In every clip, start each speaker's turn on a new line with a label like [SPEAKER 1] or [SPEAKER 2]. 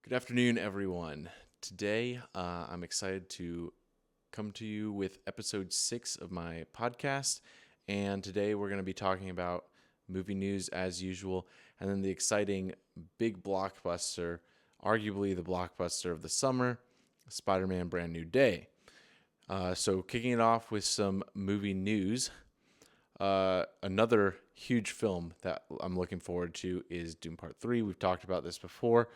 [SPEAKER 1] Good afternoon, everyone. Today, I'm excited to come to you with episode 6 of my podcast. And today, we're going to be talking about movie news as usual, and then the exciting big blockbuster, arguably the blockbuster of the summer, Spider-Man Brand New Day. So, kicking it off with some movie news. Another huge film that I'm looking forward to is Dune Part 3. We've talked about this before.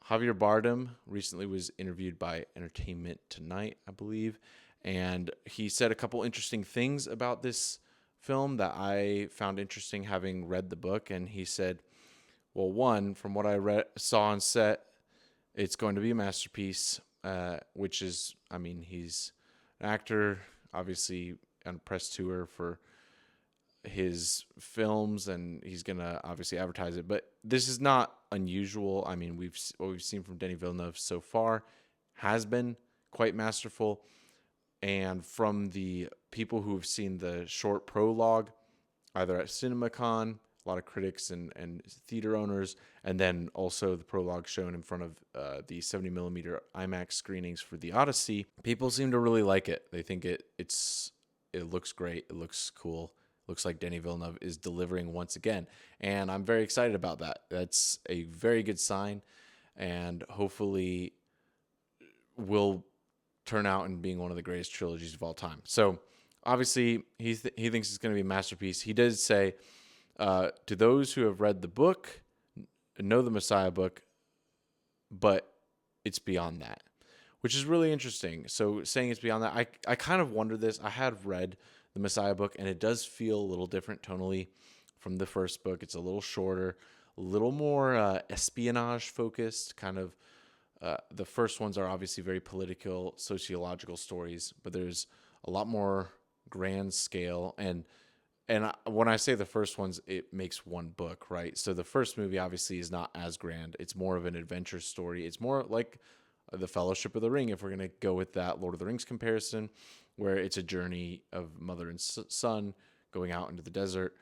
[SPEAKER 1] Javier Bardem recently was interviewed by Entertainment Tonight, I believe, and he said a couple interesting things about this film that I found interesting having read the book. And he said, well, one, from what I saw on set, it's going to be a masterpiece, which is, he's an actor, obviously on a press tour for his films, and he's gonna obviously advertise it. But this is not unusual. I mean, what we've seen from Denis Villeneuve so far has been quite masterful. And from the people who have seen the short prologue, either at CinemaCon, a lot of critics and theater owners, and then also the prologue shown in front of the 70 millimeter IMAX screenings for the Odyssey, people seem to really like it. They think it looks great. It looks cool. Looks like Denis Villeneuve is delivering once again. And I'm very excited about that. That's a very good sign, and hopefully will turn out in being one of the greatest trilogies of all time. So obviously he thinks it's going to be a masterpiece. He does say, to those who have read the book, know the Messiah book, but it's beyond that, which is really interesting. So saying it's beyond that, I kind of wonder this. I had read the Messiah book, and it does feel a little different tonally from the first book. It's a little shorter, a little more espionage focused, kind of. The first ones are obviously very political, sociological stories, but there's a lot more grand scale. And when I say the first ones, it makes one book, right? So the first movie obviously is not as grand. It's more of an adventure story. It's more like the Fellowship of the Ring, if we're going to go with that Lord of the Rings comparison, where it's a journey of mother and son going out into the desert.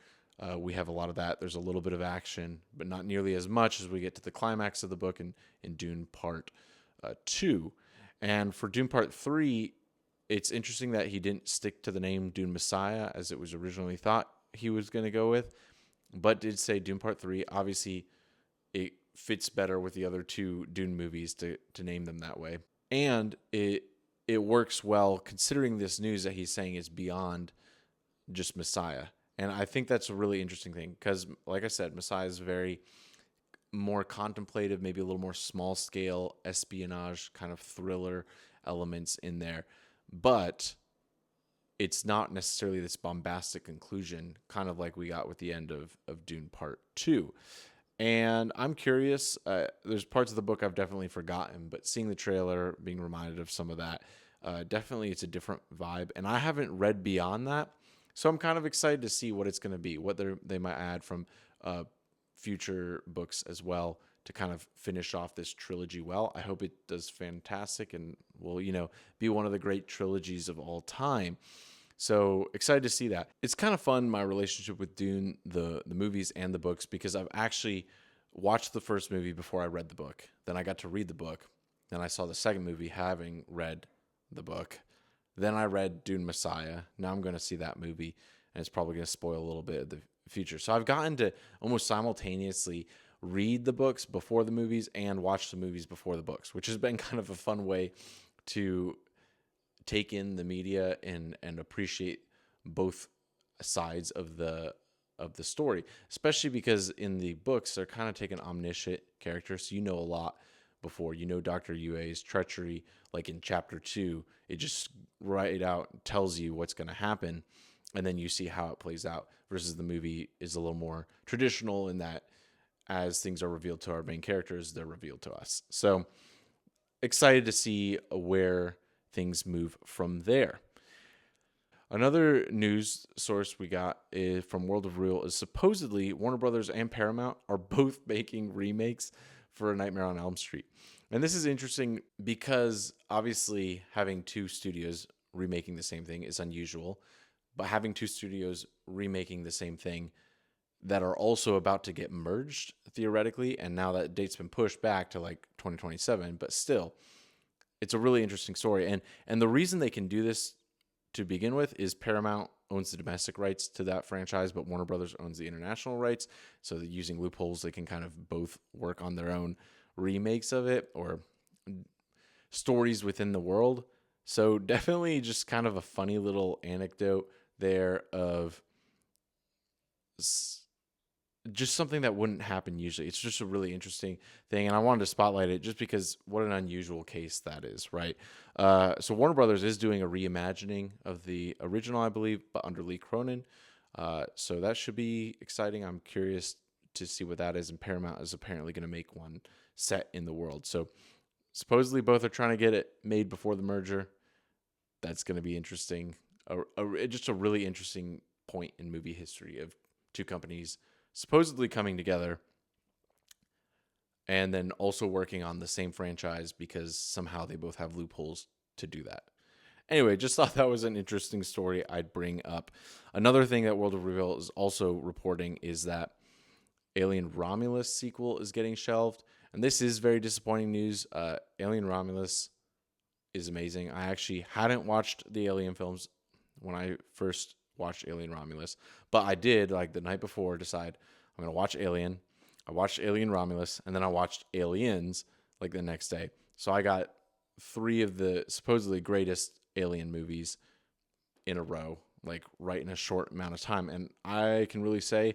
[SPEAKER 1] We have a lot of that. There's a little bit of action, but not nearly as much as we get to the climax of the book in Dune Part 2. And for Dune Part 3, it's interesting that he didn't stick to the name Dune Messiah as it was originally thought he was going to go with, but did say Dune Part 3. Obviously, it fits better with the other two Dune movies to name them that way. And it works well considering this news that he's saying is beyond just Messiah. And I think that's a really interesting thing because, like I said, Messiah is very more contemplative, maybe a little more small scale espionage kind of thriller elements in there. But it's not necessarily this bombastic conclusion, kind of like we got with the end of Dune Part 2. And I'm curious, there's parts of the book I've definitely forgotten, but seeing the trailer, being reminded of some of that, definitely it's a different vibe. And I haven't read beyond that, so I'm kind of excited to see what it's going to be, what they might add from future books as well to kind of finish off this trilogy well. I hope it does fantastic and will, be one of the great trilogies of all time. So excited to see that. It's kind of fun, my relationship with Dune, the movies and the books, because I've actually watched the first movie before I read the book. Then I got to read the book. Then I saw the second movie having read the book. Then I read Dune Messiah. Now I'm going to see that movie, and it's probably going to spoil a little bit of the future. So I've gotten to almost simultaneously read the books before the movies and watch the movies before the books, which has been kind of a fun way to take in the media and appreciate both sides of the story, especially because in the books they're kind of taking omniscient characters, so you know a lot before. Dr. Yue's treachery, like in chapter 2, it just right out tells you what's going to happen, and then you see how it plays out, versus the movie is a little more traditional in that as things are revealed to our main characters, they're revealed to us. So excited to see where things move from there. Another news source we got is from World of Real is supposedly Warner Brothers and Paramount are both making remakes for A Nightmare on Elm Street. And this is interesting because obviously having two studios remaking the same thing is unusual, but having two studios remaking the same thing, that are also about to get merged theoretically. And now that date's been pushed back to like 2027, but still, it's a really interesting story. And the reason they can do this to begin with is Paramount owns the domestic rights to that franchise, but Warner Brothers owns the international rights. So that using loopholes, they can kind of both work on their own remakes of it or stories within the world. So definitely just kind of a funny little anecdote there of just something that wouldn't happen usually. It's just a really interesting thing, and I wanted to spotlight it just because what an unusual case that is, right? So Warner Brothers is doing a reimagining of the original, I believe, but under Lee Cronin. So that should be exciting. I'm curious to see what that is, and Paramount is apparently going to make one set in the world. So supposedly both are trying to get it made before the merger. That's going to be interesting. Just a really interesting point in movie history of two companies supposedly coming together and then also working on the same franchise because somehow they both have loopholes to do that. Anyway, just thought that was an interesting story I'd bring up. Another thing that World of Reveal is also reporting is that Alien Romulus sequel is getting shelved. And this is very disappointing news. Alien Romulus is amazing. I actually hadn't watched the Alien films when I first watched Alien Romulus, but I did, like the night before, decide I'm going to watch Alien. I watched Alien Romulus, and then I watched Aliens like the next day. So I got 3 of the supposedly greatest Alien movies in a row, like right in a short amount of time. And I can really say,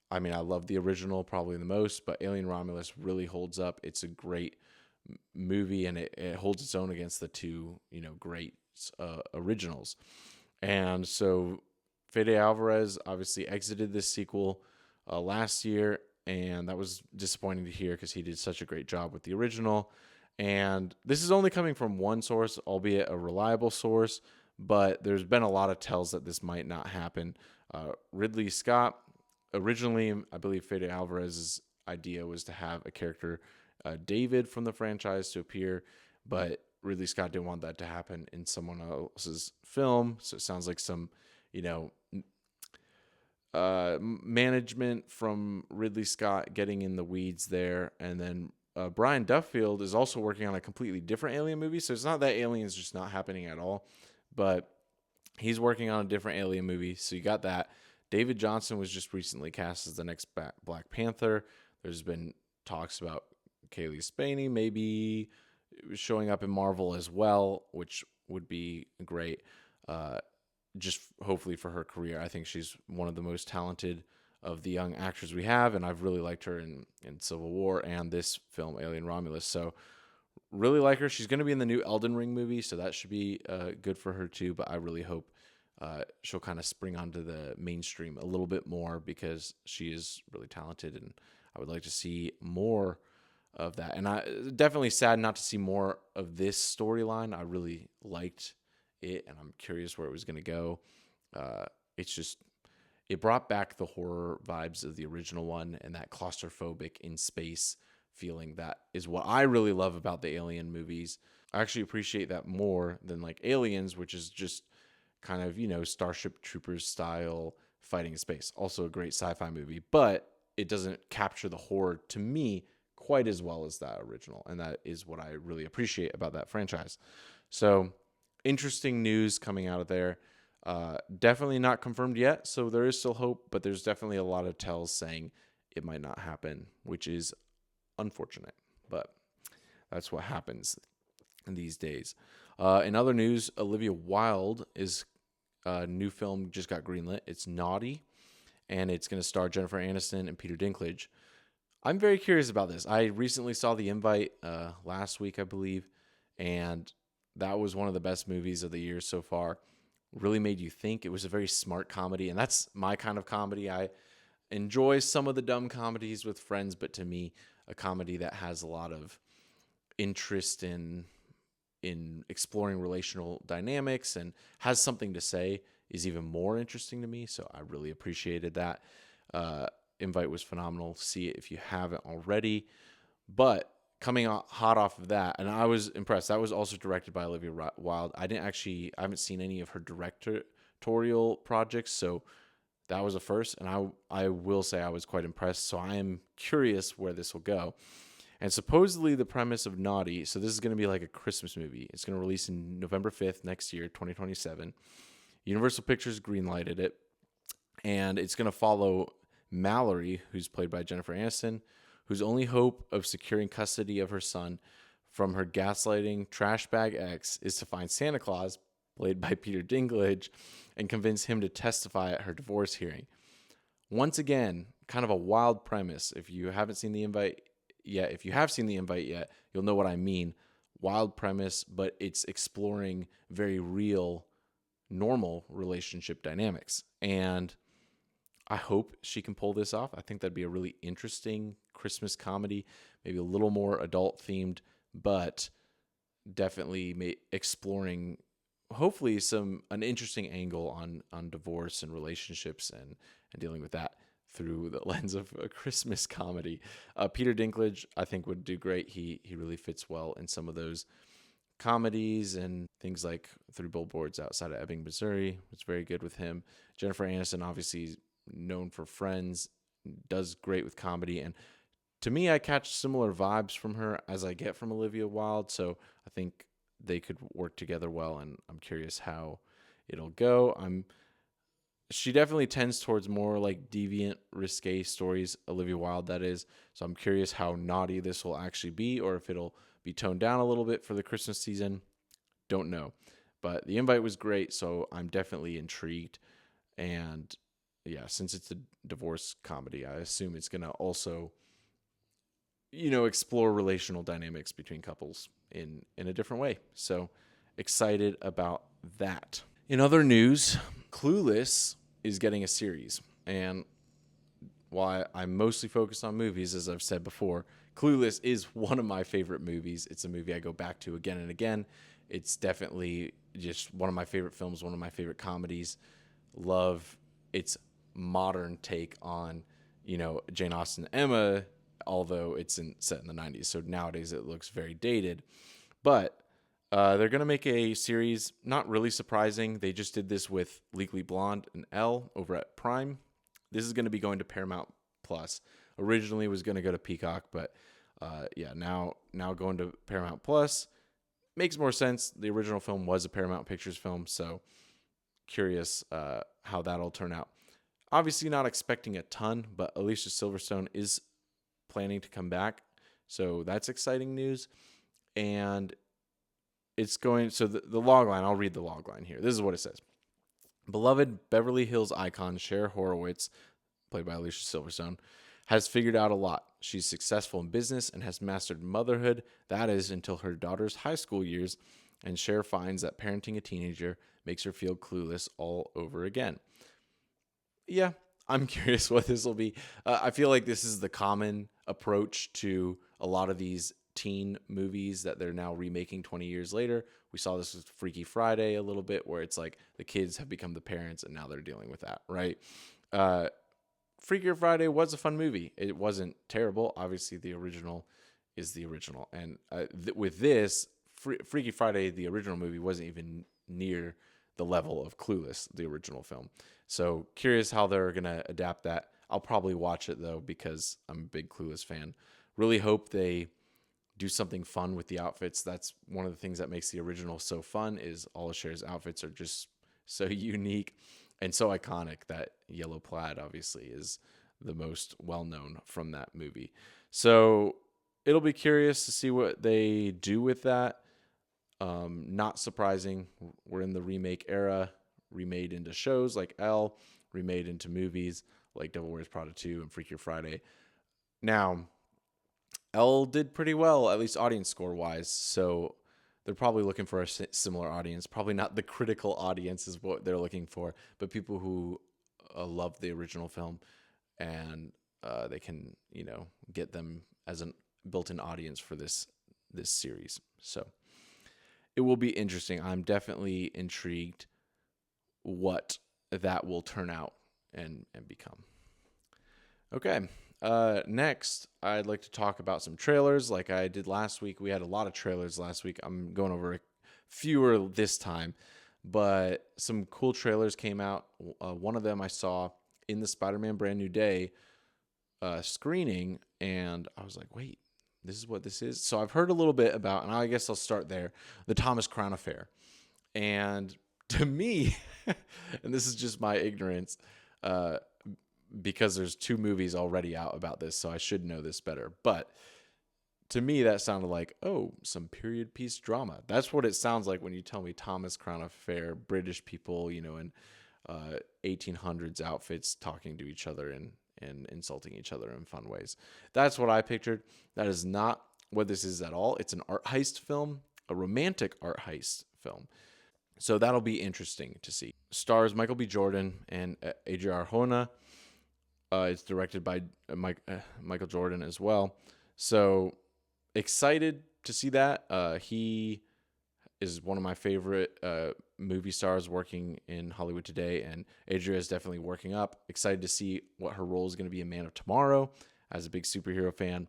[SPEAKER 1] I mean, I love the original probably the most, but Alien Romulus really holds up. It's a great movie, and it holds its own against the 2, great originals. And so Fede Alvarez obviously exited this sequel last year, and that was disappointing to hear because he did such a great job with the original. And this is only coming from one source, albeit a reliable source, but there's been a lot of tells that this might not happen. Ridley Scott, originally, I believe Fede Alvarez's idea was to have a character, David from the franchise, to appear, but Ridley Scott didn't want that to happen in someone else's film. So it sounds like some, management from Ridley Scott getting in the weeds there. And then Brian Duffield is also working on a completely different Alien movie. So it's not that Alien's just not happening at all, but he's working on a different Alien movie. So you got that. David Johnson was just recently cast as the next Black Panther. There's been talks about Kaylee Spaney maybe showing up in Marvel as well, which would be great. Just hopefully for her career. I think she's one of the most talented of the young actors we have, and I've really liked her in Civil War and this film, Alien Romulus. So really like her. She's going to be in the new Elden Ring movie, so that should be good for her too, but I really hope she'll kind of spring onto the mainstream a little bit more because she is really talented, and I would like to see more of that. And I definitely sad not to see more of this storyline. I really liked it, and I'm curious where it was going to go. It brought back the horror vibes of the original one and that claustrophobic in space feeling. That is what I really love about the Alien movies. I actually appreciate that more than like Aliens, which is just kind of, Starship Troopers style fighting in space. Also a great sci-fi movie, but it doesn't capture the horror to me quite as well as that original. And that is what I really appreciate about that franchise. So interesting news coming out of there. Definitely not confirmed yet, so there is still hope, but there's definitely a lot of tells saying it might not happen, which is unfortunate, but that's what happens in these days. In other news, Olivia Wilde is new film just got greenlit. It's Naughty, and it's going to star Jennifer Aniston and Peter Dinklage. I'm very curious about this. I recently saw The Invite last week, I believe, and that was one of the best movies of the year so far. Really made you think. It was a very smart comedy, and that's my kind of comedy. I enjoy some of the dumb comedies with friends, but to me, a comedy that has a lot of interest in exploring relational dynamics and has something to say is even more interesting to me. So I really appreciated that. Invite was phenomenal. See it if you haven't already. But coming hot off of that, and I was impressed. That was also directed by Olivia Wilde. I haven't seen any of her directorial projects, so that was a first, and I will say I was quite impressed. So I am curious where this will go. And supposedly the premise of Naughty, so this is going to be like a Christmas movie. It's going to release in November 5th next year, 2027. Universal Pictures greenlighted it, and it's going to follow Mallory, who's played by Jennifer Aniston, whose only hope of securing custody of her son from her gaslighting trash bag ex is to find Santa Claus, played by Peter Dinklage, and convince him to testify at her divorce hearing. Once again, kind of a wild premise. If you haven't seen the invite yet, if you have seen the invite yet, you'll know what I mean. Wild premise, but it's exploring very real, normal relationship dynamics. And I hope she can pull this off. I think that'd be a really interesting Christmas comedy, maybe a little more adult themed, but definitely exploring hopefully an interesting angle on divorce and relationships and dealing with that through the lens of a Christmas comedy. Peter Dinklage, I think, would do great. He really fits well in some of those comedies and things like Three Billboards Outside of Ebbing, Missouri. It's very good with him. Jennifer Aniston, obviously known for Friends, does great with comedy. And to me, I catch similar vibes from her as I get from Olivia Wilde. So I think they could work together well, and I'm curious how it'll go. She definitely tends towards more like deviant, risque stories, Olivia Wilde, that is. So I'm curious how naughty this will actually be, or if it'll be toned down a little bit for the Christmas season. Don't know. But the invite was great, so I'm definitely intrigued. And yeah, since it's a divorce comedy, I assume it's going to also, explore relational dynamics between couples in a different way. So excited about that. In other news, Clueless is getting a series. And while I'm mostly focused on movies, as I've said before, Clueless is one of my favorite movies. It's a movie I go back to again and again. It's definitely just one of my favorite films, one of my favorite comedies. Love its modern take on, Jane Austen and Emma, although it's set in the 90s. So nowadays it looks very dated. But they're going to make a series, not really surprising. They just did this with Legally Blonde and Elle over at Prime. This is going to be going to Paramount Plus. Originally was going to go to Peacock, but now going to Paramount Plus makes more sense. The original film was a Paramount Pictures film, so curious how that'll turn out. Obviously not expecting a ton, but Alicia Silverstone is planning to come back, so that's exciting news. And it's going, so the log line, I'll read the log line here. This is what it says. Beloved Beverly Hills icon Cher Horowitz, played by Alicia Silverstone, has figured out a lot. She's successful in business and has mastered motherhood, that is, until her daughter's high school years, and Cher finds that parenting a teenager makes her feel clueless all over again. Yeah, I'm curious what this will be. I feel like this is the common approach to a lot of these teen movies that they're now remaking 20 years later. We saw this with Freaky Friday a little bit, where it's like the kids have become the parents and now they're dealing with that, right? Freaky Friday was a fun movie. It wasn't terrible. Obviously, the original is the original. And with this, Freaky Friday, the original movie, wasn't even near the level of Clueless, the original film. So curious how they're going to adapt that. I'll probably watch it, though, because I'm a big Clueless fan. Really hope they do something fun with the outfits. That's one of the things that makes the original so fun, is all of Cher's outfits are just so unique and so iconic. That yellow plaid, obviously, is the most well-known from that movie. So it'll be curious to see what they do with that. Not surprising. We're in the remake era, remade into shows like Elle, remade into movies like Devil Wears Prada 2 and Freaky Friday. Now, Elle did pretty well, at least audience score wise. So they're probably looking for a similar audience. Probably not the critical audience is what they're looking for, but people who love the original film, and they can, get them as a built-in audience for this series. So it will be interesting. I'm definitely intrigued what that will turn out and become. Okay. Next, I'd like to talk about some trailers like I did last week. We had a lot of trailers last week. I'm going over fewer this time, but some cool trailers came out. One of them I saw in the Spider-Man Brand New Day screening, and I was like, wait, this is what this is? So I've heard a little bit about, and I guess I'll start there, the Thomas Crown Affair. And to me, and this is just my ignorance, uh, because there's 2 movies already out about this, so I should know this better. But to me, that sounded like, oh, some period piece drama. That's what it sounds like when you tell me Thomas Crown Affair, British people, in 1800s outfits talking to each other and insulting each other in fun ways. That's what I pictured. That is not what this is at all. It's an art heist film, a romantic art heist film. So that'll be interesting to see. Stars Michael B. Jordan and Adria Arjona. It's directed by Michael Jordan as well. So excited to see that. He is one of my favorite movie stars working in Hollywood today, and Adria is definitely working up. Excited to see what her role is going to be in Man of Tomorrow as a big superhero fan.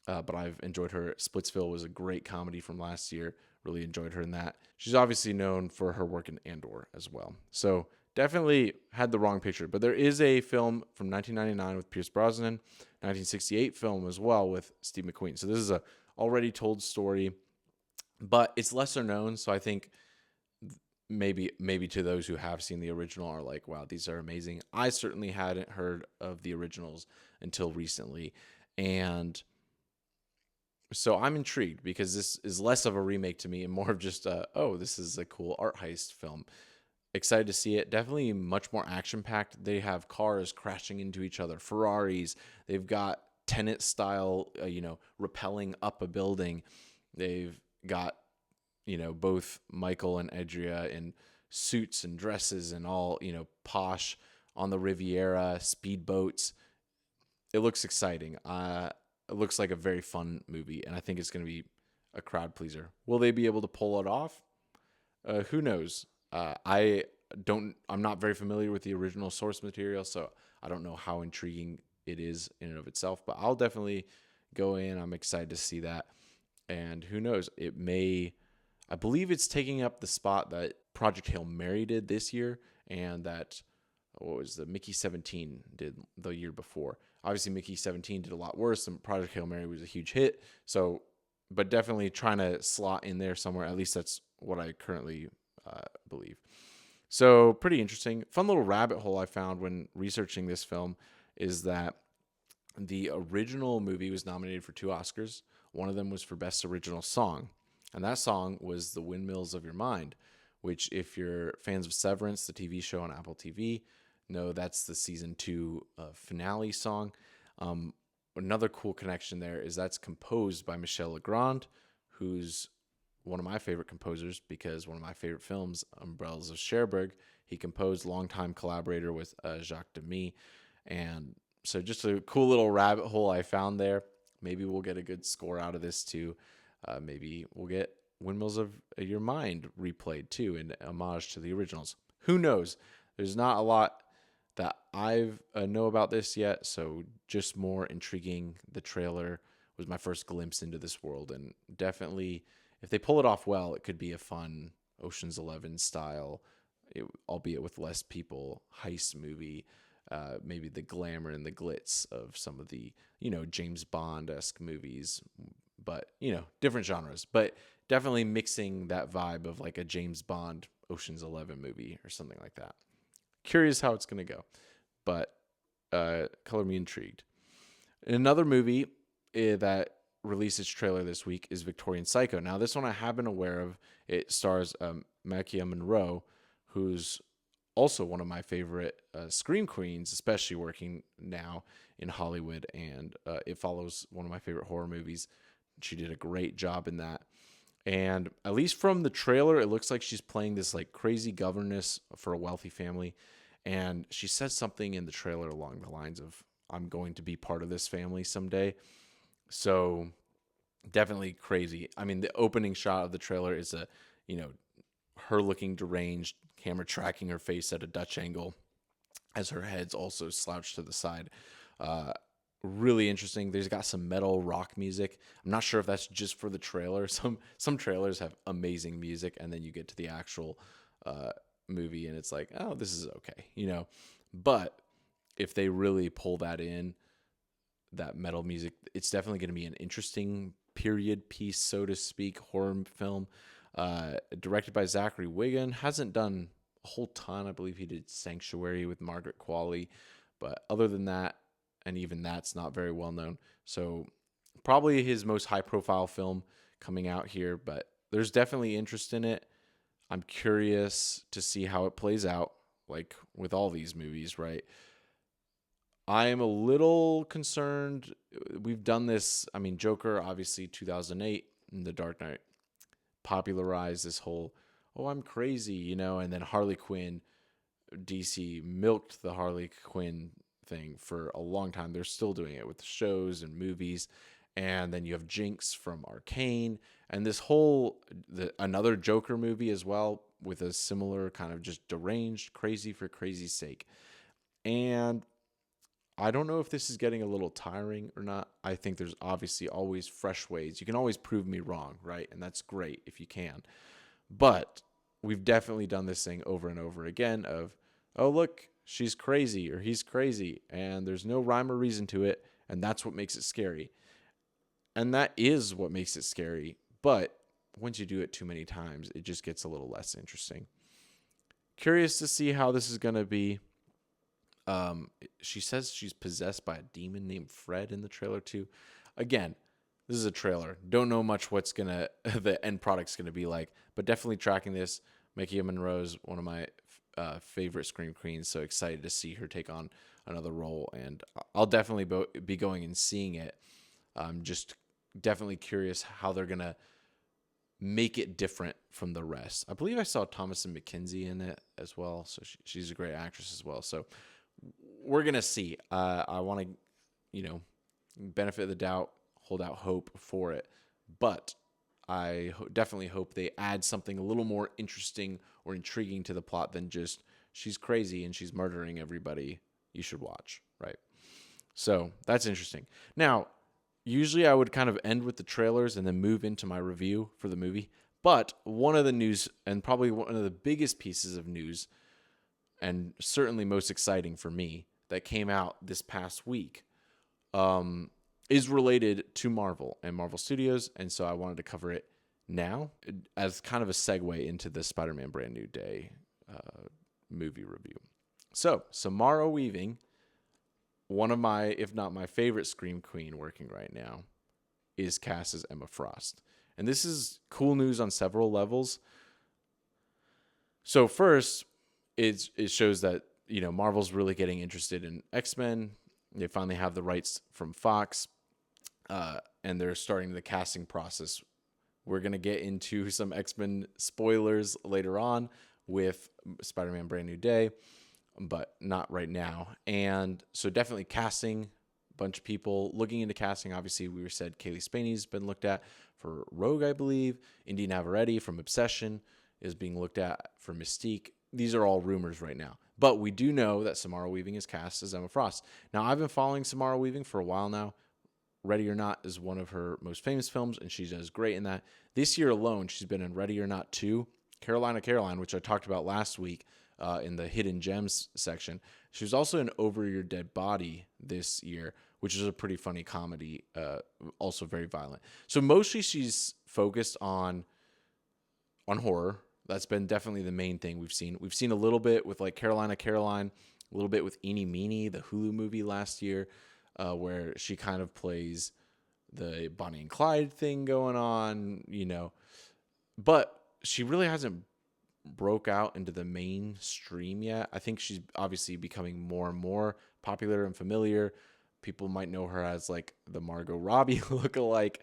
[SPEAKER 1] But I've enjoyed her. Splitsville was a great comedy from last year. Really enjoyed her in that. She's obviously known for her work in Andor as well. So definitely had the wrong picture. But there is a film from 1999 with Pierce Brosnan, 1968 film as well with Steve McQueen. So this is a already told story, but it's lesser known. So I think maybe to those who have seen the original are like, wow, these are amazing. I certainly hadn't heard of the originals until recently. And so I'm intrigued because this is less of a remake to me and more of just, this is a cool art heist film. Excited to see it. Definitely much more action-packed. They have cars crashing into each other, Ferraris. They've got Tenet style, rappelling up a building. They've got, both Michael and Adria in suits and dresses and all, posh on the Riviera, speedboats. It looks exciting. It looks like a very fun movie, and I think it's going to be a crowd pleaser. Will they be able to pull it off? Who knows? I'm not very familiar with the original source material, so I don't know how intriguing it is in and of itself, but I'll definitely go in. I'm excited to see that. And who knows? I believe it's taking up the spot that Project Hail Mary did this year, and that, Mickey 17 did the year before. Obviously, Mickey 17 did a lot worse, and Project Hail Mary was a huge hit. So, but definitely trying to slot in there somewhere. At least that's what I currently believe. So pretty interesting. Fun little rabbit hole I found when researching this film is that the original movie was nominated for 2 Oscars. One of them was for Best Original Song. And that song was The Windmills of Your Mind, which if you're fans of Severance, the TV show on Apple TV, know that's the season 2 finale song. Another cool connection there is that's composed by Michel Legrand, who's one of my favorite composers because one of my favorite films, Umbrellas of Cherbourg, he composed, longtime collaborator with Jacques Demy. And so just a cool little rabbit hole I found there. Maybe we'll get a good score out of this too. Maybe we'll get Windmills of Your Mind replayed too in homage to the originals. Who knows? There's not a lot that I know about this yet, so just more intriguing. The trailer was my first glimpse into this world, and definitely, if they pull it off well, it could be a fun Ocean's 11 style, albeit with less people, heist movie. Maybe the glamour and the glitz of some of the, James Bond-esque movies, but, different genres. But definitely mixing that vibe of like a James Bond Ocean's 11 movie or something like that. Curious how it's going to go, but color me intrigued. Another movie that released its trailer this week is Victorian Psycho. Now, this one I have been aware of. It stars Makia Monroe, who's also one of my favorite scream queens, especially working now in Hollywood, and it follows one of my favorite horror movies. She did a great job in that. And at least from the trailer, it looks like she's playing this like crazy governess for a wealthy family. And she says something in the trailer along the lines of, I'm going to be part of this family someday. So definitely crazy. I mean, the opening shot of the trailer is her looking deranged, camera tracking her face at a Dutch angle as her head's also slouched to the side. Really interesting. There's got some metal rock music. I'm not sure if that's just for the trailer. Some trailers have amazing music, and then you get to the actual movie, and it's like, oh, this is okay, But if they really pull that in, that metal music, it's definitely going to be an interesting period piece, so to speak, horror film. Directed by Zachary Wigan. Hasn't done a whole ton. I believe he did Sanctuary with Margaret Qualley. But other than that, and even that's not very well known. So probably his most high profile film coming out here, but there's definitely interest in it. I'm curious to see how it plays out, like with all these movies, right? I am a little concerned. We've done this. I mean, Joker, obviously, 2008, and The Dark Knight popularized this whole, oh, I'm crazy, and then Harley Quinn, DC milked the Harley Quinn thing for a long time. They're still doing it with shows and movies. And then you have Jinx from Arcane, and this whole another Joker movie as well with a similar kind of just deranged, crazy for crazy's sake. And I don't know if this is getting a little tiring or not. I think there's obviously always fresh ways. You can always prove me wrong, right? And that's great if you can. But we've definitely done this thing over and over again of, oh, look, she's crazy or he's crazy, and there's no rhyme or reason to it, and that's what makes it scary. And that is what makes it scary. But once you do it too many times, it just gets a little less interesting. Curious to see how this is going to be. She says she's possessed by a demon named Fred in the trailer too. Again, this is a trailer. Don't know much what's the end product's gonna be like, but definitely tracking this. Makia Monroe's one of my favorite Scream Queens, so excited to see her take on another role, and I'll definitely be going and seeing it. I'm just definitely curious how they're gonna make it different from the rest. I believe I saw Thomasin McKenzie in it as well, so she's a great actress as well. So we're gonna see. I want to, benefit of the doubt, hold out hope for it, but I definitely hope they add something a little more interesting or intriguing to the plot than just she's crazy and she's murdering everybody. You should watch, right? So that's interesting. Now, usually I would kind of end with the trailers and then move into my review for the movie. But one of the news, and probably one of the biggest pieces of news, and certainly most exciting for me, that came out this past week, is related to Marvel and Marvel Studios. And so I wanted to cover it now as kind of a segue into the Spider-Man Brand New Day movie review. So Samara Weaving, one of my, if not my favorite Scream Queen working right now, is cast as Emma Frost. And this is cool news on several levels. So first, it shows that, Marvel's really getting interested in X-Men. They finally have the rights from Fox, and they're starting the casting process. We're going to get into some X-Men spoilers later on with Spider-Man Brand New Day, but not right now. And so definitely casting, a bunch of people looking into casting. Obviously, we said Kaylee Spaney's been looked at for Rogue, I believe. Indy Navarrete from Obsession is being looked at for Mystique. These are all rumors right now. But we do know that Samara Weaving is cast as Emma Frost. Now, I've been following Samara Weaving for a while now. Ready or Not is one of her most famous films, and she does great in that. This year alone, she's been in Ready or Not 2, Caroline, which I talked about last week in the Hidden Gems section. She was also in Over Your Dead Body this year, which is a pretty funny comedy, also very violent. So mostly she's focused on horror. That's been definitely the main thing we've seen. We've seen a little bit with like Caroline, a little bit with Eenie Meenie, the Hulu movie last year, where she kind of plays the Bonnie and Clyde thing going on, But she really hasn't broke out into the mainstream yet. I think she's obviously becoming more and more popular and familiar. People might know her as like the Margot Robbie lookalike,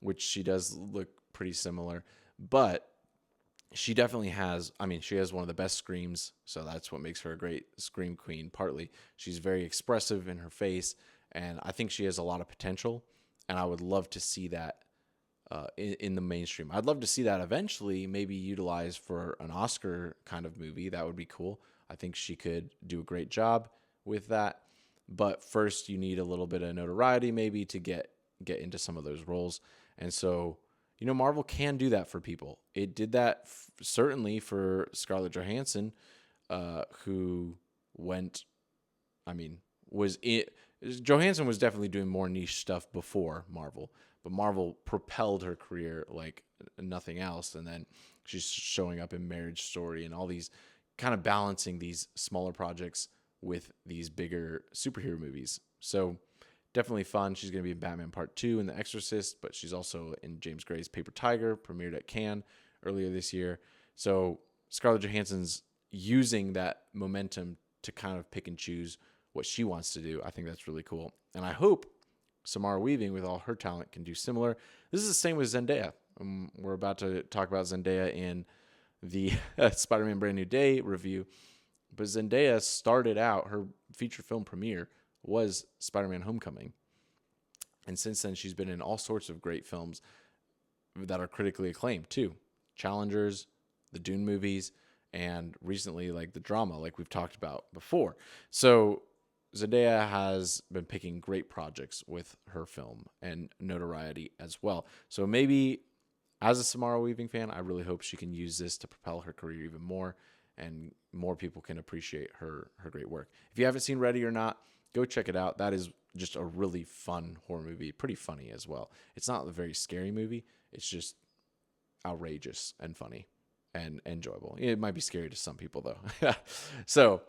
[SPEAKER 1] which she does look pretty similar. But she definitely has, she has one of the best screams, so that's what makes her a great Scream Queen, partly. She's very expressive in her face, and I think she has a lot of potential, and I would love to see that in the mainstream. I'd love to see that eventually maybe utilized for an Oscar kind of movie. That would be cool. I think she could do a great job with that, but first you need a little bit of notoriety maybe to get into some of those roles, and so Marvel can do that for people. It did that certainly for Scarlett Johansson, who went, was it. Johansson was definitely doing more niche stuff before Marvel, but Marvel propelled her career like nothing else. And then she's showing up in Marriage Story and all these, kind of balancing these smaller projects with these bigger superhero movies. So definitely fun. She's going to be in Batman Part 2 and The Exorcist, but she's also in James Gray's Paper Tiger, premiered at Cannes earlier this year. So Scarlett Johansson's using that momentum to kind of pick and choose what she wants to do. I think that's really cool. And I hope Samara Weaving, with all her talent, can do similar. This is the same with Zendaya. We're about to talk about Zendaya in the Spider-Man Brand New Day review. But Zendaya started out, her feature film premiere was Spider-Man Homecoming. And since then, she's been in all sorts of great films that are critically acclaimed, too. Challengers, the Dune movies, and recently, like the drama, like we've talked about before. So Zendaya has been picking great projects with her film and notoriety as well. So maybe as a Samara Weaving fan, I really hope she can use this to propel her career even more and more people can appreciate her great work. If you haven't seen Ready or Not, go check it out. That is just a really fun horror movie, pretty funny as well. It's not a very scary movie. It's just outrageous and funny and enjoyable. It might be scary to some people, though. So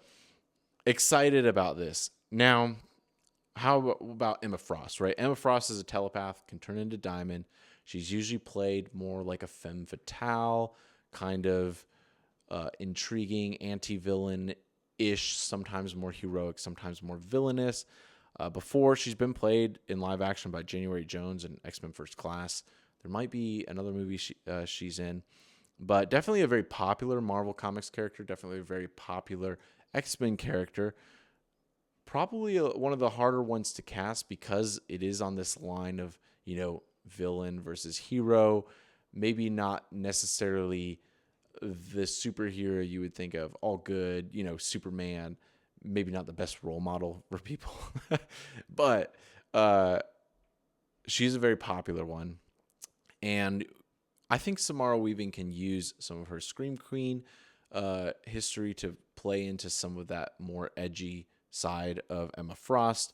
[SPEAKER 1] excited about this. Now, how about Emma Frost, right? Emma Frost is a telepath, can turn into Diamond. She's usually played more like a femme fatale, kind of intriguing anti-villain-ish, sometimes more heroic, sometimes more villainous. Before, she's been played in live action by January Jones and X-Men First Class. There might be another movie she's in, but definitely a very popular Marvel Comics character, definitely a very popular X-Men character. Probably one of the harder ones to cast because it is on this line of, villain versus hero. Maybe not necessarily the superhero you would think of, all good, Superman, maybe not the best role model for people. But she's a very popular one. And I think Samara Weaving can use some of her Scream Queen history to play into some of that more edgy side of Emma Frost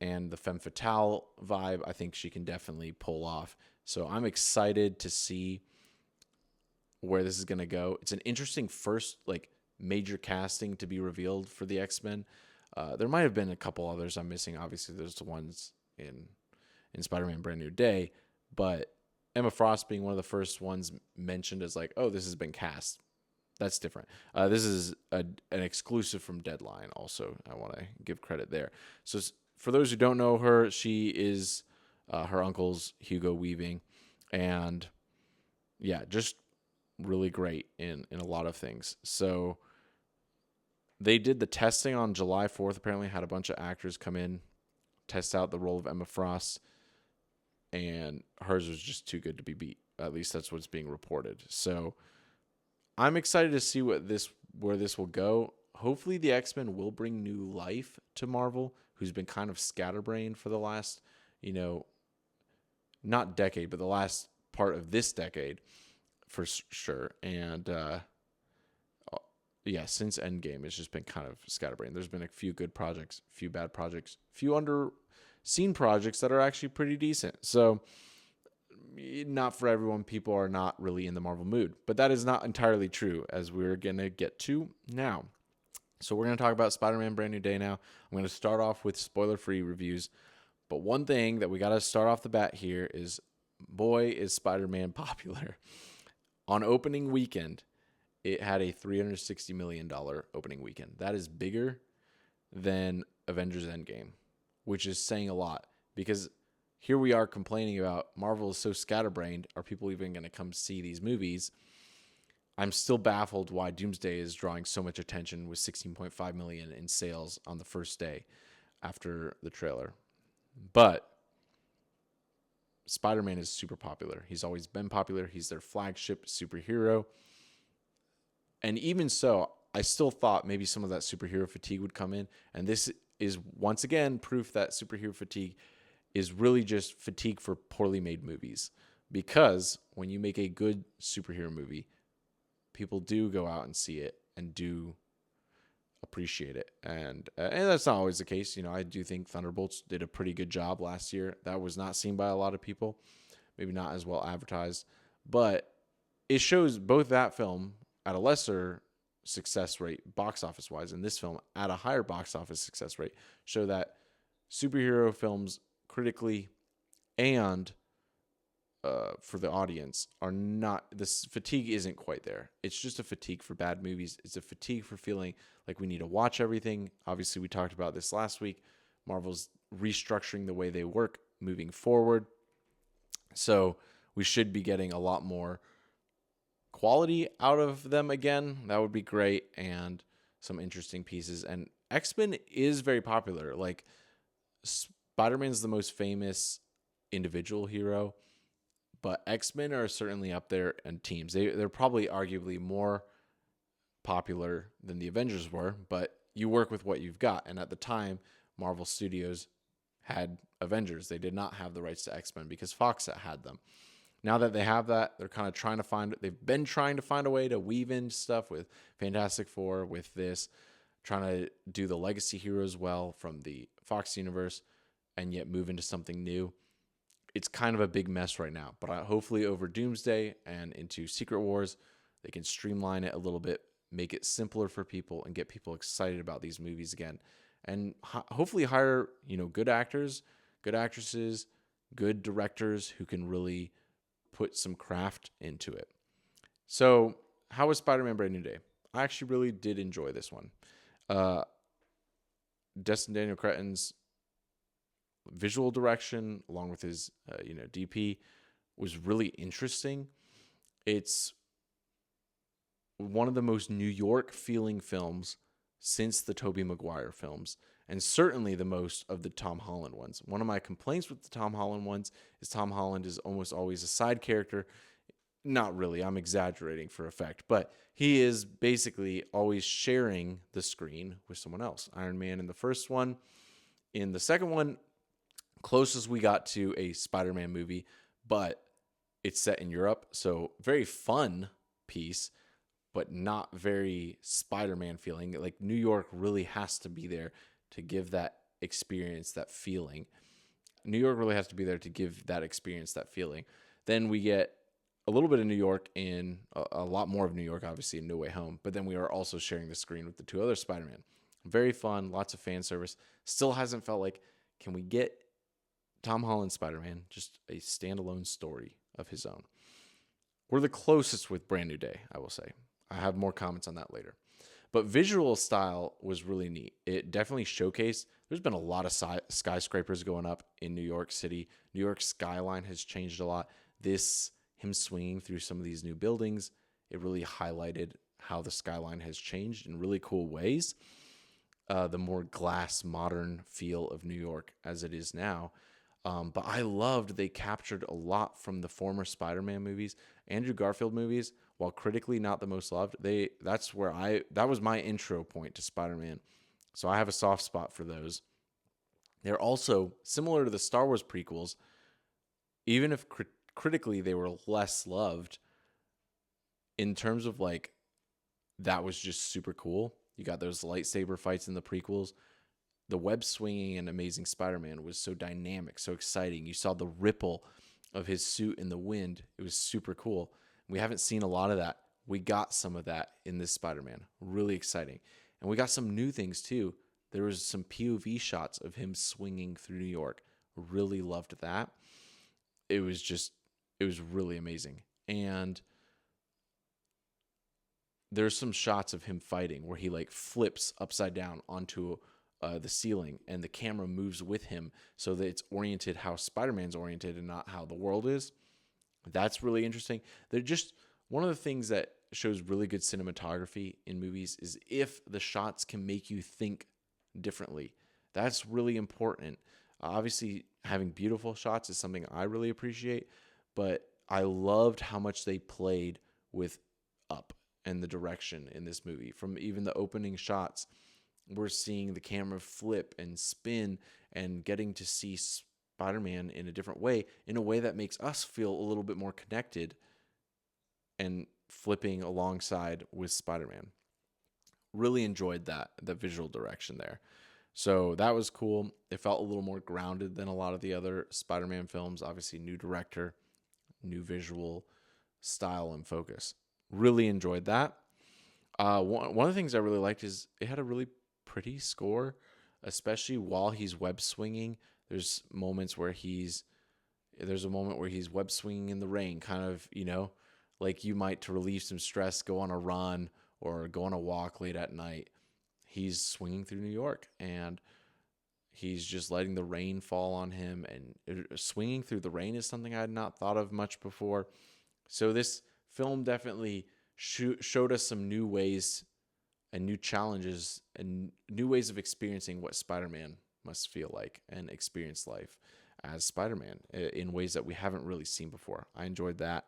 [SPEAKER 1] and the femme fatale vibe. I think she can definitely pull off. So I'm excited to see where this is going to go. It's an interesting first major casting to be revealed for the X-Men. There might have been a couple others I'm missing. Obviously, there's the ones in Spider-Man Brand New Day, but Emma Frost being one of the first ones mentioned as this has been cast. That's different. This is an exclusive from Deadline also. I want to give credit there. So for those who don't know her, she is her uncle's Hugo Weaving. And yeah, just really great in a lot of things. So they did the testing on July 4th, apparently had a bunch of actors come in, test out the role of Emma Frost, and hers was just too good to be beat. At least that's what's being reported. So I'm excited to see where this will go. Hopefully the X-Men will bring new life to Marvel, who's been kind of scatterbrained for the last, not decade, but the last part of this decade for sure. And since Endgame, it's just been kind of scatterbrained. There's been a few good projects, a few bad projects, a few underseen projects that are actually pretty decent. So not for everyone. People are not really in the Marvel mood, but that is not entirely true, as we're going to get to now. So we're going to talk about Spider-Man Brand New Day now. I'm going to start off with spoiler-free reviews, but one thing that we got to start off the bat here is, boy, is Spider-Man popular. On opening weekend, it had a $360 million opening weekend. That is bigger than Avengers Endgame, which is saying a lot, because here we are complaining about Marvel is so scatterbrained. Are people even going to come see these movies? I'm still baffled why Doomsday is drawing so much attention with $16.5 million in sales on the first day after the trailer. But Spider-Man is super popular. He's always been popular. He's their flagship superhero. And even so, I still thought maybe some of that superhero fatigue would come in. And this is, once again, proof that superhero fatigue is really just fatigue for poorly made movies. Because when you make a good superhero movie, people do go out and see it and do appreciate it. And that's not always the case. I do think Thunderbolts did a pretty good job last year. That was not seen by a lot of people, maybe not as well advertised, but it shows both that film at a lesser success rate box office wise and this film at a higher box office success rate show that superhero films critically and for the audience are not, this fatigue isn't quite there. It's just a fatigue for bad movies. It's a fatigue for feeling like we need to watch everything. Obviously, we talked about this last week. Marvel's restructuring the way they work moving forward. So we should be getting a lot more quality out of them again. That would be great. And some interesting pieces. And X-Men is very popular. Like, Spider-Man's the most famous individual hero, but X-Men are certainly up there in teams. They're probably arguably more popular than the Avengers were, but you work with what you've got. And at the time, Marvel Studios had Avengers. They did not have the rights to X-Men because Fox had them. Now that they have that, they're kind of they've been trying to find a way to weave in stuff with Fantastic Four, with this, trying to do the legacy heroes well from the Fox universe, and yet move into something new. It's kind of a big mess right now, but hopefully over Doomsday and into Secret Wars, they can streamline it a little bit, make it simpler for people, and get people excited about these movies again. And hopefully hire, good actors, good actresses, good directors who can really put some craft into it. So how was Spider-Man Brand New Day? I actually really did enjoy this one. Destin Daniel Cretton's visual direction, along with his, DP, was really interesting. It's one of the most New York feeling films since the Tobey Maguire films, and certainly the most of the Tom Holland ones. One of my complaints with the Tom Holland ones is Tom Holland is almost always a side character. Not really, I'm exaggerating for effect, but he is basically always sharing the screen with someone else. Iron Man in the first one. In the second one, closest we got to a Spider-Man movie, but it's set in Europe, so very fun piece, but not very Spider-Man feeling. Like, New York really has to be there to give that experience, that feeling. New York really has to be there to give that experience, that feeling. Then we get a little bit of New York in a lot more of New York, obviously, in No Way Home, but then we are also sharing the screen with the two other Spider-Man. Very fun, lots of fan service. Still hasn't felt like, can we get Tom Holland Spider-Man just a standalone story of his own? We're the closest with Brand New Day, I will say. I have more comments on that later. But visual style was really neat. It definitely showcased, there's been a lot of skyscrapers going up in New York City. New York skyline has changed a lot. Him swinging through some of these new buildings, it really highlighted how the skyline has changed in really cool ways. The more glass, modern feel of New York as it is now. But I loved they captured a lot from the former Spider-Man movies, Andrew Garfield movies. While critically not the most loved, that was my intro point to Spider-Man. So I have a soft spot for those. They're also similar to the Star Wars prequels, even if critically they were less loved. In terms of that was just super cool. You got those lightsaber fights in the prequels. The web swinging in Amazing Spider-Man was so dynamic, so exciting. You saw the ripple of his suit in the wind. It was super cool. We haven't seen a lot of that. We got some of that in this Spider-Man. Really exciting. And we got some new things too. There was some POV shots of him swinging through New York. Really loved that. It was really amazing. And there's some shots of him fighting where he flips upside down onto the ceiling, and the camera moves with him so that it's oriented how Spider-Man's oriented and not how the world is. That's really interesting. They're just one of the things that shows really good cinematography in movies is if the shots can make you think differently. That's really important. Obviously, having beautiful shots is something I really appreciate, but I loved how much they played with up and the direction in this movie. From even the opening shots, we're seeing the camera flip and spin and getting to see Spider-Man in a different way, in a way that makes us feel a little bit more connected and flipping alongside with Spider-Man. Really enjoyed the visual direction there. So that was cool. It felt a little more grounded than a lot of the other Spider-Man films. Obviously, new director, new visual style and focus. Really enjoyed that. One of the things I really liked is it had a really pretty score, especially while he's web swinging. There's a moment where he's web swinging in the rain, kind of, like you might, to relieve some stress, go on a run or go on a walk late at night. He's swinging through New York and he's just letting the rain fall on him. And swinging through the rain is something I had not thought of much before. So this film definitely showed us some new ways and new challenges and new ways of experiencing what Spider-Man must feel like and experience life as Spider-Man in ways that we haven't really seen before. I enjoyed that.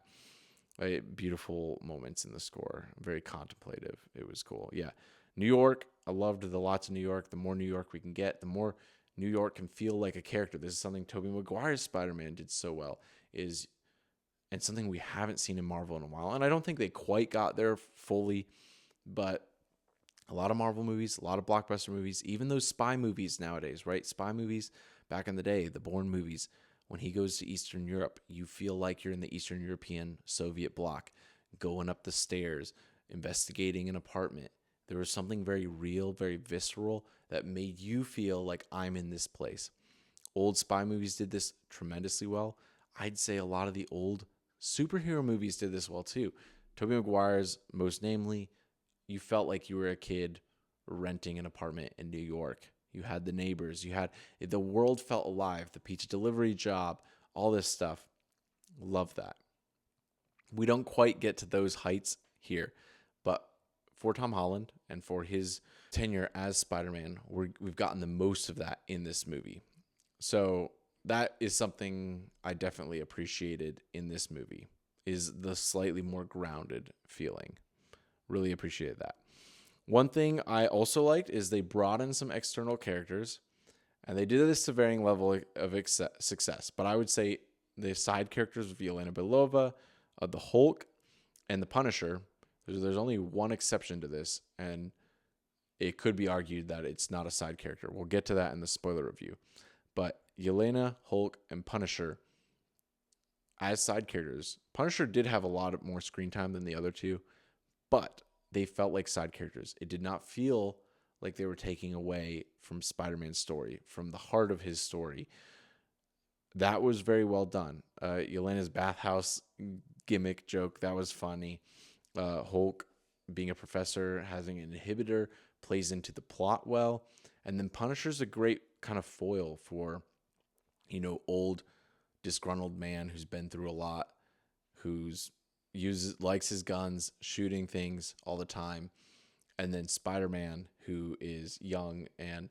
[SPEAKER 1] Beautiful moments in the score, very contemplative. It was cool. Yeah. New York, I loved the lots of New York. The more New York we can get, the more New York can feel like a character. This is something Tobey Maguire's Spider-Man did so well, and something we haven't seen in Marvel in a while. And I don't think they quite got there fully, but a lot of Marvel movies, a lot of blockbuster movies, even those spy movies nowadays, right? Spy movies back in the day, the Bourne movies, when he goes to Eastern Europe, you feel like you're in the Eastern European Soviet bloc, going up the stairs, investigating an apartment. There was something very real, very visceral that made you feel like I'm in this place. Old spy movies did this tremendously well. I'd say a lot of the old superhero movies did this well too. Tobey Maguire's, most namely, you felt like you were a kid renting an apartment in New York. You had the neighbors. The world felt alive. The pizza delivery job, all this stuff. Love that. We don't quite get to those heights here, but for Tom Holland and for his tenure as Spider-Man, we've gotten the most of that in this movie. So that is something I definitely appreciated in this movie, is the slightly more grounded feeling. Really appreciated that. One thing I also liked is they brought in some external characters, and they did this to varying level of success. But I would say the side characters of Yelena Belova, the Hulk, and the Punisher, there's only one exception to this, and it could be argued that it's not a side character. We'll get to that in the spoiler review. But Yelena, Hulk, and Punisher as side characters. Punisher did have a lot more screen time than the other two, but they felt like side characters. It did not feel like they were taking away from Spider-Man's story, from the heart of his story. That was very well done. Yelena's bathhouse gimmick joke, that was funny. Hulk being a professor, having an inhibitor, plays into the plot well. And then Punisher's a great kind of foil for, old disgruntled man who's been through a lot, likes his guns, shooting things all the time. And then Spider-Man, who is young and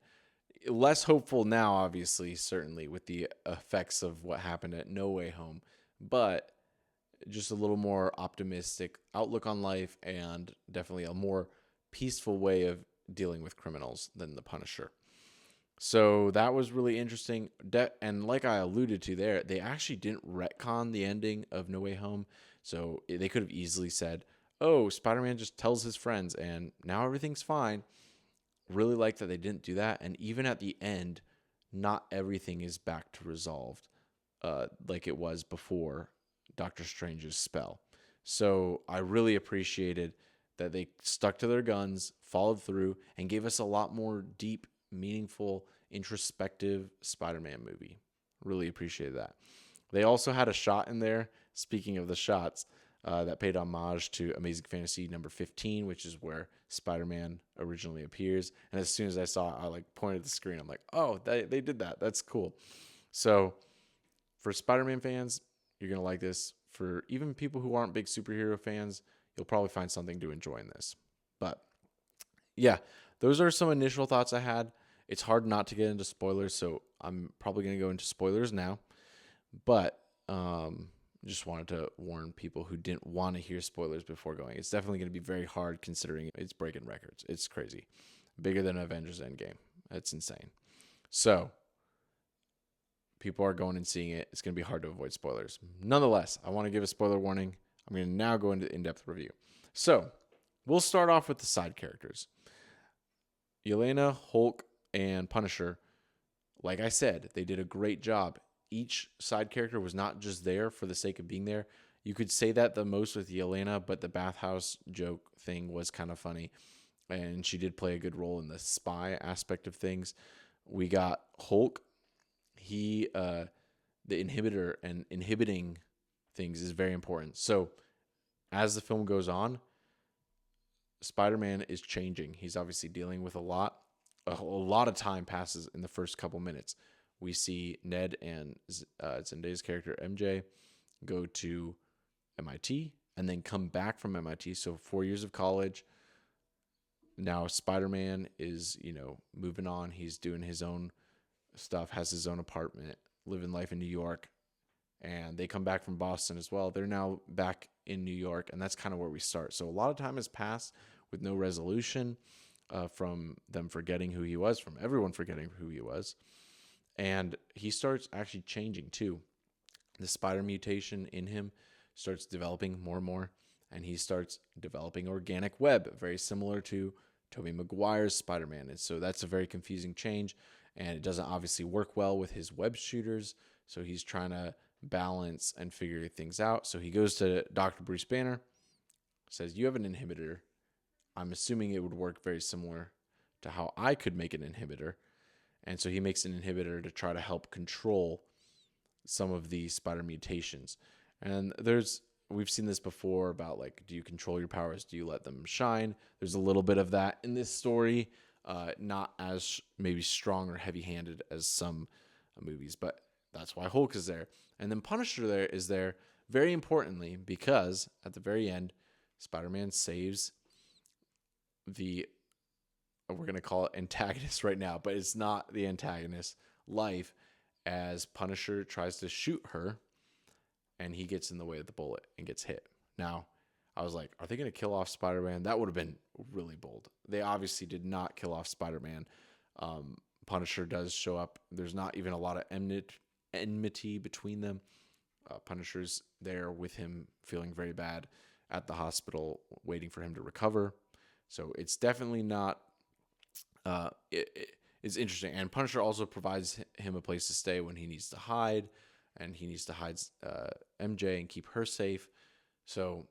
[SPEAKER 1] less hopeful now, obviously, certainly with the effects of what happened at No Way Home, but just a little more optimistic outlook on life and definitely a more peaceful way of dealing with criminals than the Punisher. So that was really interesting. And like I alluded to there, they actually didn't retcon the ending of No Way Home. So they could have easily said, oh, Spider-Man just tells his friends and now everything's fine. Really like that they didn't do that. And even at the end, not everything is back to resolved like it was before Doctor Strange's spell. So I really appreciated that they stuck to their guns, followed through, and gave us a lot more deep, meaningful, introspective Spider-Man movie. Really appreciated that. They also had a shot in there, speaking of the shots, that paid homage to Amazing Fantasy number 15, which is where Spider-Man originally appears. And as soon as I saw it, I pointed at the screen. I'm like, oh, they did that. That's cool. So for Spider-Man fans, you're going to like this. For even people who aren't big superhero fans, you'll probably find something to enjoy in this. But yeah, those are some initial thoughts I had. It's hard not to get into spoilers, so I'm probably going to go into spoilers now. But just wanted to warn people who didn't want to hear spoilers before going. It's definitely going to be very hard considering it's breaking records. It's crazy. Bigger than Avengers Endgame. It's insane. So people are going and seeing it. It's going to be hard to avoid spoilers. Nonetheless, I want to give a spoiler warning. I'm going to now go into in-depth review. So we'll start off with the side characters. Yelena, Hulk, and Punisher, like I said, they did a great job. Each side character was not just there for the sake of being there. You could say that the most with Yelena, but the bathhouse joke thing was kind of funny. And she did play a good role in the spy aspect of things. We got Hulk. The inhibitor and inhibiting things is very important. So as the film goes on, Spider-Man is changing. He's obviously dealing with a lot. A lot of time passes in the first couple minutes. We see Ned and Zendaya's character MJ go to MIT and then come back from MIT. So 4 years of college. Now Spider-Man is, moving on. He's doing his own stuff, has his own apartment, living life in New York. And they come back from Boston as well. They're now back in New York, and that's kind of where we start. So a lot of time has passed with no resolution, from them forgetting who he was, from everyone forgetting who he was. And he starts actually changing too. The spider mutation in him starts developing more and more, and he starts developing organic web, very similar to Tobey Maguire's Spider-Man. And so that's a very confusing change, and it doesn't obviously work well with his web shooters. So he's trying to balance and figure things out. So he goes to Dr. Bruce Banner, says, "You have an inhibitor. I'm assuming it would work very similar to how I could make an inhibitor." And so he makes an inhibitor to try to help control some of the spider mutations. And we've seen this before about, like, do you control your powers? Do you let them shine? There's a little bit of that in this story, not as maybe strong or heavy handed as some movies, but that's why Hulk is there. And then Punisher is there very importantly because at the very end, Spider-Man saves we're going to call it antagonist right now, but it's not the antagonist, life, as Punisher tries to shoot her and he gets in the way of the bullet and gets hit. Now, I was like, are they going to kill off Spider-Man? That would have been really bold. They obviously did not kill off Spider-Man. Punisher does show up. There's not even a lot of enmity between them. Punisher's there with him, feeling very bad at the hospital, waiting for him to recover. So it's definitely not. It's interesting, and Punisher also provides him a place to stay when he needs to hide, and he needs to hide MJ and keep her safe. So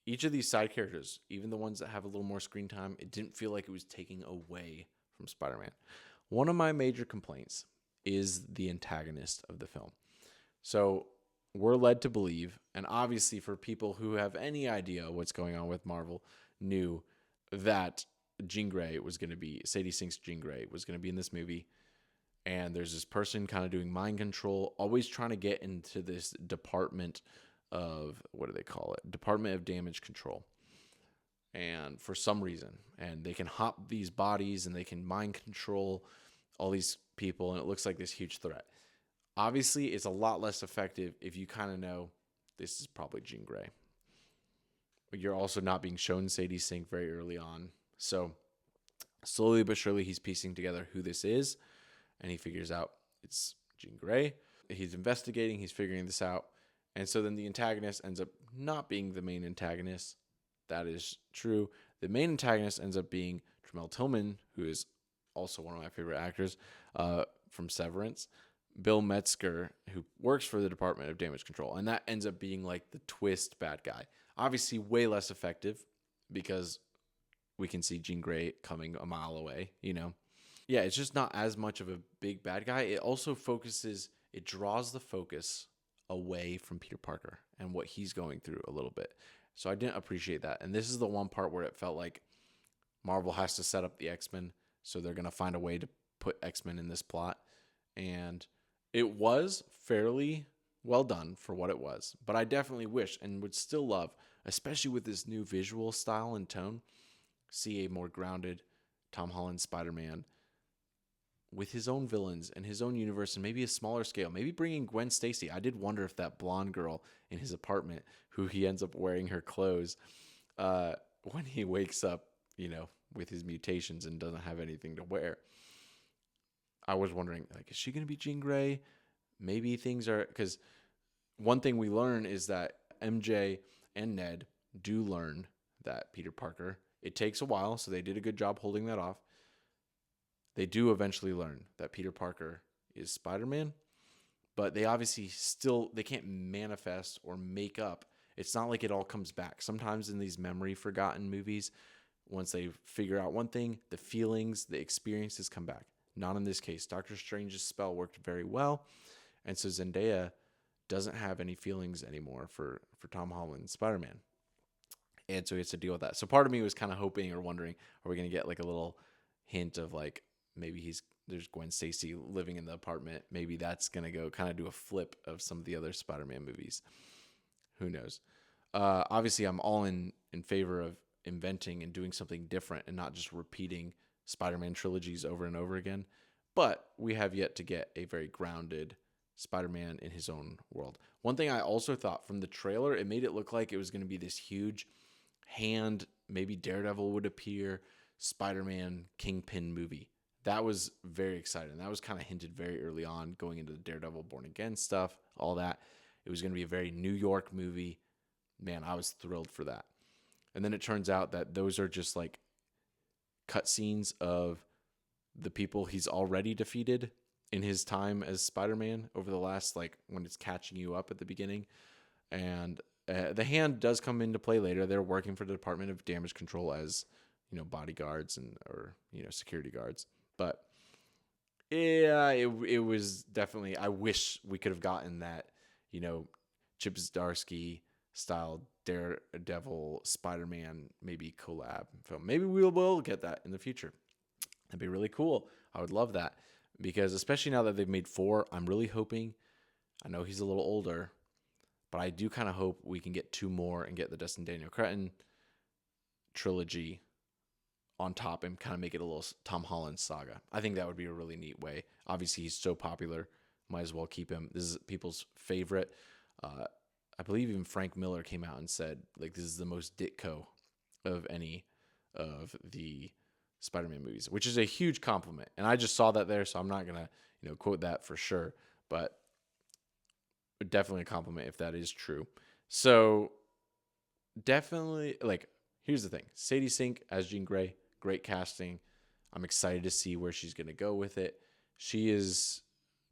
[SPEAKER 1] each of these side characters, even the ones that have a little more screen time, it didn't feel like it was taking away from Spider-Man. One of my major complaints is the antagonist of the film. So we're led to believe, and obviously for people who have any idea what's going on with Marvel, knew that Jean Grey was going to be, Sadie Sink's Jean Grey was going to be in this movie. And there's this person kind of doing mind control, always trying to get into this department of, what do they call it? Department of Damage Control. And for some reason, and they can hop these bodies and they can mind control all these people. And it looks like this huge threat. Obviously, it's a lot less effective if you kind of know this is probably Jean Grey. But you're also not being shown Sadie Sink very early on. So slowly but surely, he's piecing together who this is. And he figures out it's Jean Grey. He's investigating. He's figuring this out. And so then the antagonist ends up not being the main antagonist. That is true. The main antagonist ends up being Tramell Tillman, who is also one of my favorite actors from Severance. Bill Metzger, who works for the Department of Damage Control. And that ends up being like the twist bad guy. Obviously, way less effective because we can see Jean Grey coming a mile away, Yeah, it's just not as much of a big bad guy. It also it draws the focus away from Peter Parker and what he's going through a little bit. So I didn't appreciate that. And this is the one part where it felt like Marvel has to set up the X-Men, so they're going to find a way to put X-Men in this plot. And it was fairly well done for what it was. But I definitely wish and would still love, especially with this new visual style and tone, see a more grounded Tom Holland Spider-Man with his own villains and his own universe and maybe a smaller scale. Maybe bringing Gwen Stacy. I did wonder if that blonde girl in his apartment, who he ends up wearing her clothes when he wakes up, with his mutations and doesn't have anything to wear. I was wondering, is she going to be Jean Grey? Maybe things are... Because one thing we learn is that MJ and Ned do learn that Peter Parker It takes a while, so they did a good job holding that off. They do eventually learn that Peter Parker is Spider-Man, but they obviously still they can't manifest or make up. It's not like it all comes back. Sometimes in these memory forgotten movies, once they figure out one thing, the feelings, the experiences come back. Not in this case. Doctor Strange's spell worked very well, and so Zendaya doesn't have any feelings anymore for Tom Holland's Spider-Man. And so he has to deal with that. So part of me was kind of hoping or wondering, are we going to get like a little hint of like maybe there's Gwen Stacy living in the apartment. Maybe that's going to go kind of do a flip of some of the other Spider-Man movies. Who knows? Obviously, I'm all in favor of inventing and doing something different and not just repeating Spider-Man trilogies over and over again. But we have yet to get a very grounded Spider-Man in his own world. One thing I also thought from the trailer, it made it look like it was going to be this huge hand, maybe Daredevil would appear, Spider-Man Kingpin movie. That was very exciting. That was kind of hinted very early on going into the Daredevil Born Again stuff, all that. It was going to be a very New York movie. Man, I was thrilled for that. And then it turns out that those are just like cutscenes of the people he's already defeated in his time as Spider-Man over the last, like when it's catching you up at the beginning. And the hand does come into play later. They're working for the Department of Damage Control as, bodyguards or security guards. But yeah, it was definitely, I wish we could have gotten that, Chip Zdarsky style Daredevil Spider-Man maybe collab film. Maybe we will get that in the future. That'd be really cool. I would love that because especially now that they've made 4, I'm really hoping, I know he's a little older, but I do kind of hope we can get 2 more and get the Destin Daniel Cretton trilogy on top and kind of make it a little Tom Holland saga. I think that would be a really neat way. Obviously, he's so popular. Might as well keep him. This is people's favorite. I believe even Frank Miller came out and said, like, this is the most Ditko of any of the Spider-Man movies, which is a huge compliment. And I just saw that there, so I'm not going to, quote that for sure. But definitely a compliment if that is true. So definitely, like, here's the thing. Sadie Sink as Jean Grey, great casting. I'm excited to see where she's going to go with it. She is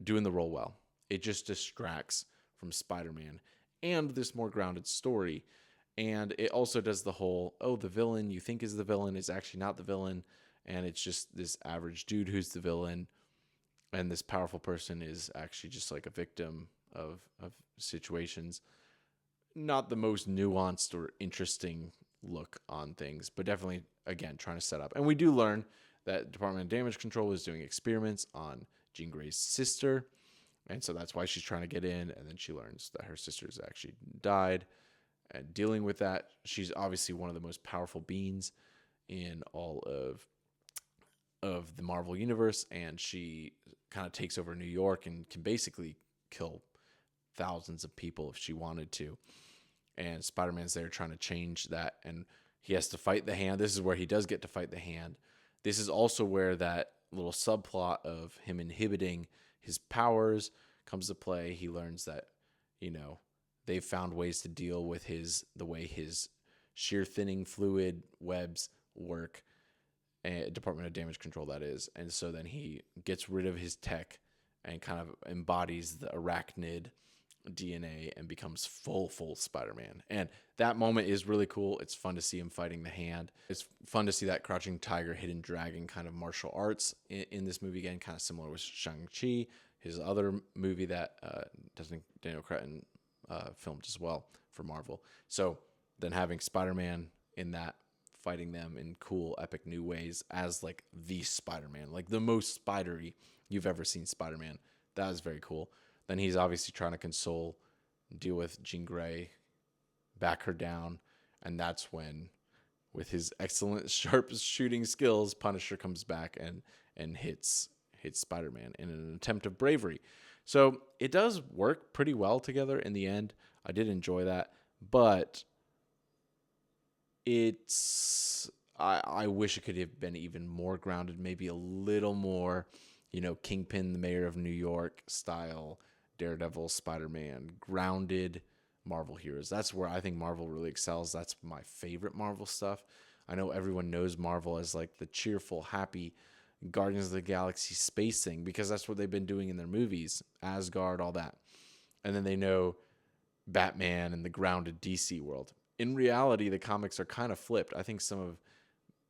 [SPEAKER 1] doing the role well. It just distracts from Spider-Man and this more grounded story. And it also does the whole, the villain you think is the villain is actually not the villain. And it's just this average dude who's the villain. And this powerful person is actually just like a victim of situations. Not the most nuanced or interesting look on things, but definitely, again, trying to set up. And we do learn that Department of Damage Control is doing experiments on Jean Grey's sister. And so that's why she's trying to get in. And then she learns that her sister's actually died. And dealing with that, she's obviously one of the most powerful beings in all of the Marvel Universe. And she kind of takes over New York and can basically kill thousands of people if she wanted to. And Spider-Man's there trying to change that. And he has to fight the hand. This is where he does get to fight the hand. This is also where that little subplot of him inhibiting his powers comes to play. He learns that, they've found ways to deal with the way his shear thinning fluid webs work. Department of Damage Control, that is. And so then he gets rid of his tech and kind of embodies the arachnid DNA and becomes full Spider-Man. And that moment is really cool. It's fun to see him fighting the hand. It's fun to see that crouching tiger, hidden dragon kind of martial arts in this movie again, kind of similar with Shang-Chi, his other movie that Daniel Cretton filmed as well for Marvel. So then having Spider-Man in that, fighting them in cool, epic new ways as like the Spider-Man, like the most spidery you've ever seen Spider-Man. That is very cool. Then he's obviously trying to deal with Jean Grey, back her down. And that's when, with his excellent sharp shooting skills, Punisher comes back and hits Spider-Man in an attempt of bravery. So it does work pretty well together in the end. I did enjoy that. But I wish it could have been even more grounded, maybe a little more, Kingpin, the mayor of New York style, Daredevil, Spider-Man, grounded Marvel heroes. That's where I think Marvel really excels. That's my favorite Marvel stuff. I know everyone knows Marvel as like the cheerful, happy Guardians of the Galaxy space thing because that's what they've been doing in their movies, Asgard, all that. And then they know Batman and the grounded DC world. In reality, the comics are kind of flipped. I think some of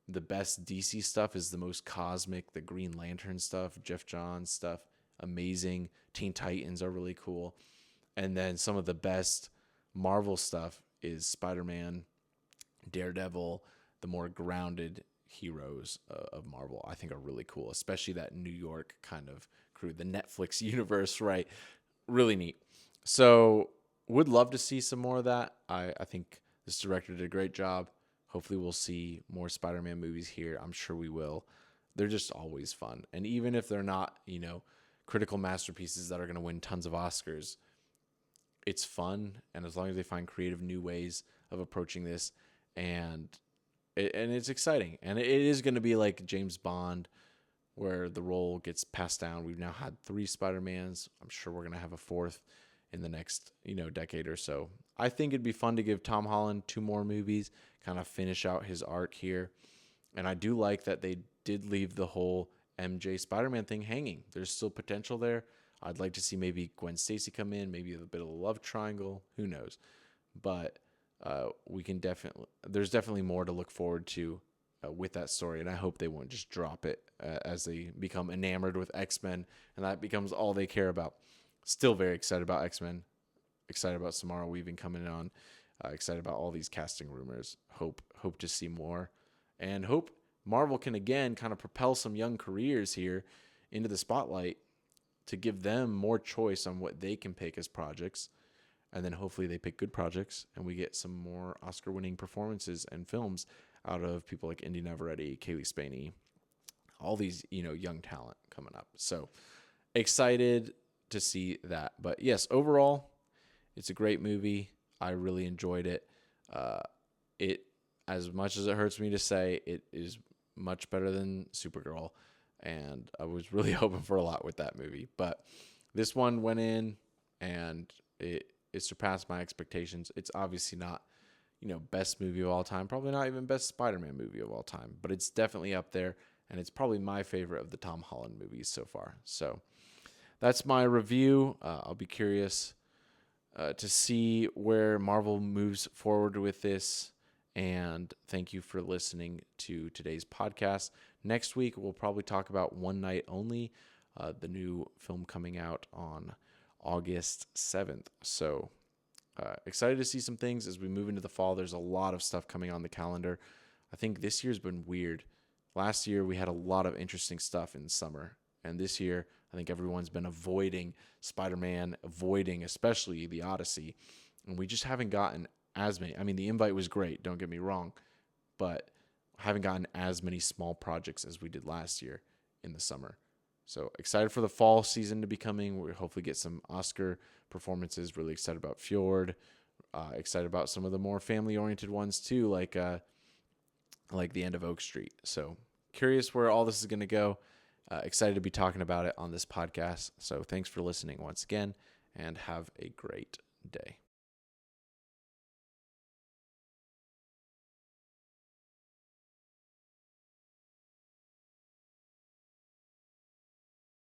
[SPEAKER 1] the best DC stuff is the most cosmic, the Green Lantern stuff, Jeff Johns stuff, amazing. Teen Titans are really cool. And then some of the best Marvel stuff is Spider-Man, Daredevil, the more grounded heroes of Marvel, I think are really cool, especially that New York kind of crew, the Netflix universe, right? Really neat. So would love to see some more of that. I think this director did a great job. Hopefully we'll see more Spider-Man movies here. I'm sure we will. They're just always fun. And even if they're not, critical masterpieces that are going to win tons of Oscars, it's fun. And as long as they find creative new ways of approaching this, and it's exciting. And it is going to be like James Bond, where the role gets passed down. We've now had 3 Spider-Mans. I'm sure we're going to have a 4th in the next, decade or so. I think it'd be fun to give Tom Holland 2 more movies, kind of finish out his arc here. And I do like that they did leave the whole MJ Spider-Man thing hanging. There's still potential there. I'd like to see maybe Gwen Stacy come in, maybe a bit of a love triangle. Who knows? But there's definitely more to look forward to with that story. And I hope they won't just drop it as they become enamored with X-Men and that becomes all they care about. Still very excited about X-Men. Excited about Samara Weaving coming on. Excited about all these casting rumors. Hope to see more. And hope Marvel can again kind of propel some young careers here into the spotlight to give them more choice on what they can pick as projects. And then hopefully they pick good projects and we get some more Oscar-winning performances and films out of people like Indy Navarrete, Kaylee Spaney, all these, young talent coming up. So excited to see that. But yes, overall, it's a great movie. I really enjoyed it. It, as much as it hurts me to say, it is much better than Supergirl. And I was really hoping for a lot with that movie. But this one went in and it surpassed my expectations. It's obviously not, best movie of all time. Probably not even best Spider-Man movie of all time. But it's definitely up there. And it's probably my favorite of the Tom Holland movies so far. So that's my review. I'll be curious to see where Marvel moves forward with this. And thank you for listening to today's podcast. Next week, we'll probably talk about One Night Only, the new film coming out on August 7th. So excited to see some things as we move into the fall. There's a lot of stuff coming on the calendar. I think this year's been weird. Last year, we had a lot of interesting stuff in summer. And this year, I think everyone's been avoiding Spider-Man, avoiding especially the Odyssey. And we just haven't gotten as many. I mean, the invite was great, don't get me wrong. But haven't gotten as many small projects as we did last year in the summer. So excited for the fall season to be coming. We'll hopefully get some Oscar performances. Really excited about Fjord. Excited about some of the more family-oriented ones too, like The End of Oak Street. So curious where all this is going to go. Excited to be talking about it on this podcast. So thanks for listening once again, and have a great day.